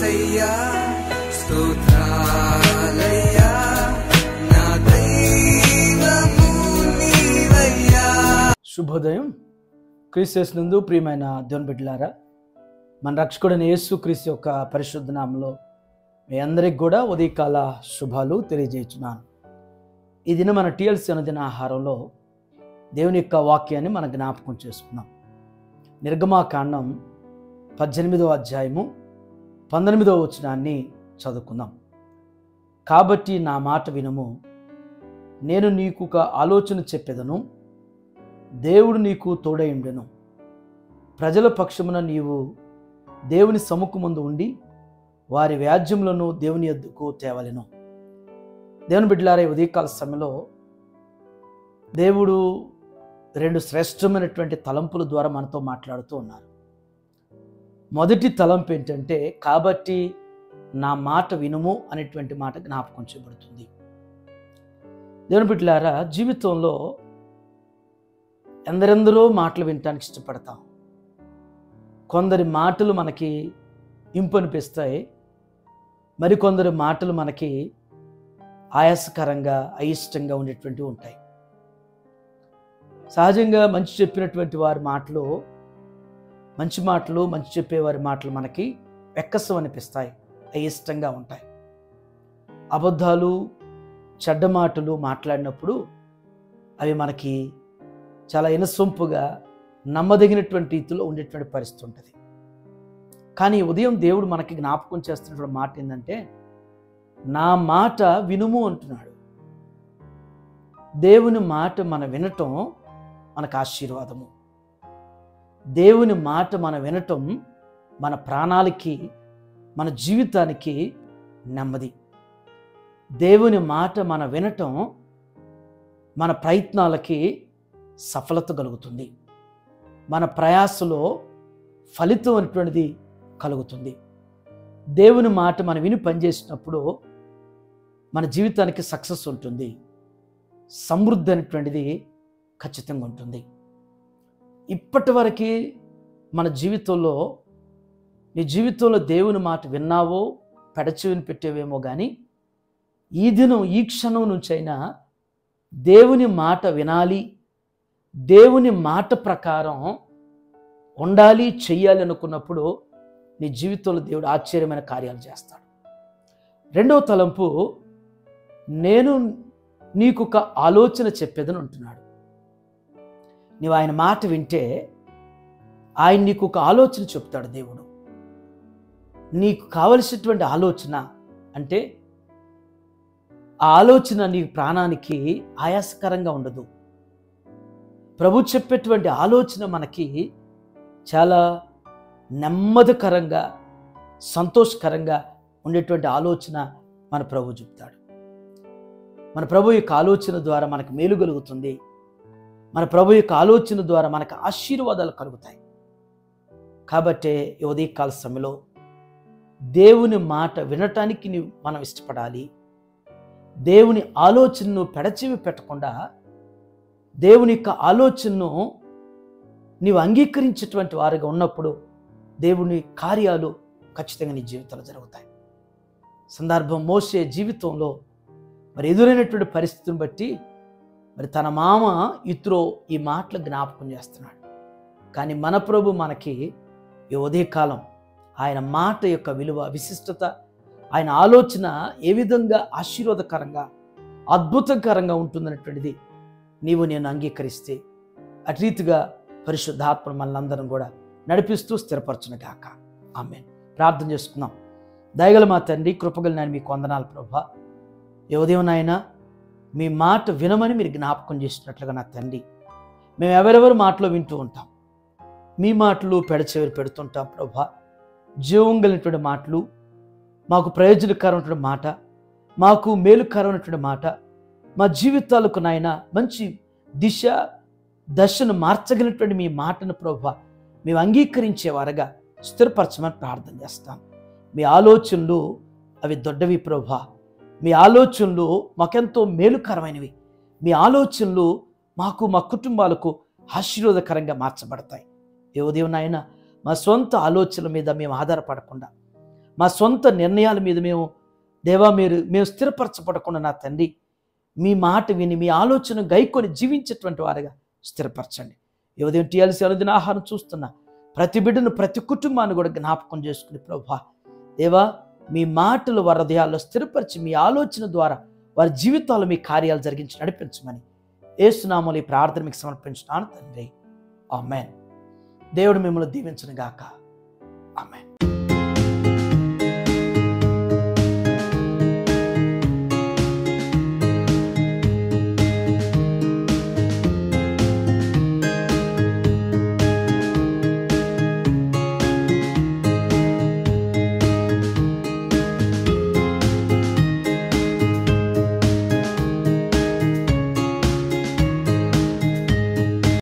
యేసయ్యా స్తోత్రాలయ్యా నా దైవము నీవయ్యా. శుభోదయం. క్రీస్తునందు ప్రియమైన దేవుని బిడ్డలారా, మన రక్షకుడైన యేసు క్రీస్తు యొక్క పరిశుద్ధ నామములో మీ అందరికి కూడా ఉదయకాల శుభాలు తెలియజేస్తున్నాను. ఈ దిన మన టీఎల్సీ అనుదిన ఆహారంలో దేవుని యొక్క వాక్యాన్ని మనం జ్ఞాపకం చేసుకుందాం. నిర్గమాకాండం 18వ అధ్యాయము 19వ వచనాన్ని చదువుకుందాం. కాబట్టి నా మాట వినుము, నేను నీకు ఒక ఆలోచన చెప్పెదను, దేవుడు నీకు తోడైండెను. ప్రజల పక్షమున నీవు దేవుని సముఖమందు ఉండి వారి వ్యాజ్యములను దేవుని యొద్దకు తేవలెను. దేవుని బిడ్డలారా, ఉదయకాల సమయంలో దేవుడు 2 శ్రేష్టమైనటువంటి తలంపుల ద్వారా మనతో మాట్లాడుతూ ఉన్నారు. మొదటి తలంపు ఏంటంటే, కాబట్టి నా మాట వినుము అనేటువంటి మాట జ్ఞాపకం చేయబడుతుంది. దేవుని బిడ్డలారా, జీవితంలో ఎందరెందరో మాటలు వినటానికి ఇష్టపడతాం. కొందరి మాటలు మనకి ఇంపు అనిపిస్తాయి, మరికొందరి మాటలు మనకి ఆయాసకరంగా అయిష్టంగా ఉండేటువంటివి ఉంటాయి. సహజంగా మంచి చెప్పినటువంటి వారి మాటలు, మంచి చెప్పేవారి మాటలు మనకి వెక్కసం అనిపిస్తాయి, అయిష్టంగా ఉంటాయి. అబద్ధాలు, చెడ్డ మాటలు మాట్లాడినప్పుడు అవి మనకి చాలా ఇనసొంపుగా నమ్మదగినటువంటి రీతిలో ఉండేటువంటి పరిస్థితి ఉంటుంది. కానీ ఉదయం దేవుడు మనకి జ్ఞాపకం చేస్తున్నటువంటి మాట ఏంటంటే, నా మాట వినుము అంటున్నాడు. దేవుని మాట మనం వినటం మనకు ఆశీర్వాదము. దేవుని మాట మనం వినటం మన ప్రాణాలకి, మన జీవితానికి నెమ్మది. దేవుని మాట మనం వినటం మన ప్రయత్నాలకి సఫలత కలుగుతుంది. మన ప్రయాసలో ఫలితం అనేటువంటిది కలుగుతుంది. దేవుని మాట మనం విని పనిచేసినప్పుడు మన జీవితానికి సక్సెస్ ఉంటుంది, సమృద్ధి అనేటువంటిది ఖచ్చితంగా ఉంటుంది. ఇప్పటి వరకు మన జీవితంలో, నీ జీవితంలో దేవుని మాట విన్నావో పెడచెవిని పెట్టేవేమో, కానీ ఈ దినం, ఈ క్షణం నుంచైనా దేవుని మాట వినాలి, దేవుని మాట ప్రకారం ఉండాలి, చెయ్యాలి అనుకున్నప్పుడు నీ జీవితంలో దేవుడు ఆశ్చర్యమైన కార్యాలు చేస్తాడు. రెండవ తలంపు, నేను నీకు ఒక ఆలోచన చెప్పేదని అంటున్నాడు. నీవు ఆయన మాట వింటే ఆయన నీకు ఒక ఆలోచన చెప్తాడు. దేవుడు నీకు కావలసినటువంటి ఆలోచన అంటే, ఆ ఆలోచన నీ ప్రాణానికి ఆయాసకరంగా ఉండదు. ప్రభు చెప్పేటువంటి ఆలోచన మనకి చాలా నెమ్మదికరంగా, సంతోషకరంగా ఉండేటువంటి ఆలోచన మన ప్రభు చెప్తాడు. మన ప్రభు యొక్క ఆలోచన ద్వారా మనకు మేలు కలుగుతుంది. మన ప్రభు యొక్క ఆలోచన ద్వారా మనకు ఆశీర్వాదాలు కలుగుతాయి. కాబట్టే ఈ ఉదయకాల సమయంలో దేవుని మాట వినటానికి మనం ఇష్టపడాలి. దేవుని ఆలోచనను పెడచెవి పెట్టకుండా దేవుని యొక్క ఆలోచనను నీవు అంగీకరించేటువంటి వారిగా ఉన్నప్పుడు దేవుని కార్యాలు ఖచ్చితంగా నీ జీవితంలో జరుగుతాయి. సందర్భం, మోసే జీవితంలో మరి ఎదురైనటువంటి పరిస్థితిని బట్టి మరి తన మామ ఇత్రో ఈ మాటలు జ్ఞాపకం చేస్తున్నాడు. కానీ మన ప్రభు మనకి ఈ ఉదయకాలం ఆయన మాట యొక్క విలువ, విశిష్టత, ఆయన ఆలోచన ఏ విధంగా ఆశీర్వాదకరంగా, అద్భుతకరంగా ఉంటుందనేటువంటిది నీవు నేను అంగీకరిస్తే అటు రీతిగా పరిశుద్ధాత్మ మనలందరం కూడా నడిపిస్తూ స్థిరపరచును గాక. ఆమేన్. ప్రార్థన చేసుకుందాం. దయగల మా తండ్రి, కృపగల నాయన, మీకు వందనాలు ప్రభువా. ఈ ఉదయం నాయన మీ మాట వినమని మీరు జ్ఞాపకం చేసినట్లుగా నా తండ్రి, మేము ఎవరెవరి మాటలో వింటూ ఉంటాం, మీ మాటలు పెడచెవిరి పెడుతుంటాం ప్రభువా. జీవం కలిగినటువంటి మాటలు, మాకు ప్రయోజనకరమైనటువంటి మాట, మాకు మేలుకరమైనటువంటి మాట, మా జీవితాలకు నాయన మంచి దిశ దశను మార్చగలిగినటువంటి మీ మాటను ప్రభువా మేము అంగీకరించేవారుగా స్థిరపరచమని ప్రార్థన చేస్తాం. మీ ఆలోచనలు అవి దొడ్డవి ప్రభువా. మీ ఆలోచనలు మాకెంతో మేలుకరమైనవి. మీ ఆలోచనలు మాకు, మా కుటుంబాలకు ఆశీర్వాదకరంగా మార్చబడతాయి. ఏ ఉదయం నాయన మా సొంత ఆలోచనల మీద మేము ఆధారపడకుండా, మా సొంత నిర్ణయాల మీద దేవా మేము స్థిరపరచబడకుండా నా తండ్రి మీ మాట విని మీ ఆలోచన గైకొని జీవించేటువంటి వారుగా స్థిరపరచండి. ఈ ఉదయం టీఎల్సీ అనుదిన ఆహారం చూస్తున్న ప్రతి బిడ్డను ప్రతి కుటుంబాన్ని కూడా జ్ఞాపకం చేసుకుని ప్రభువా దేవా మీ మాటలు వారి హృదయాల్లో స్థిరపరిచి మీ ఆలోచన ద్వారా వారి జీవితాల్లో మీ కార్యాలు జరిగించి నడిపించమని యేసునామములో ఈ ప్రార్థన మీకు సమర్పించున్నాను తండ్రి. ఆమేన్. దేవుడు మిమ్మల్ని దీవించును గాక. ఆమేన్.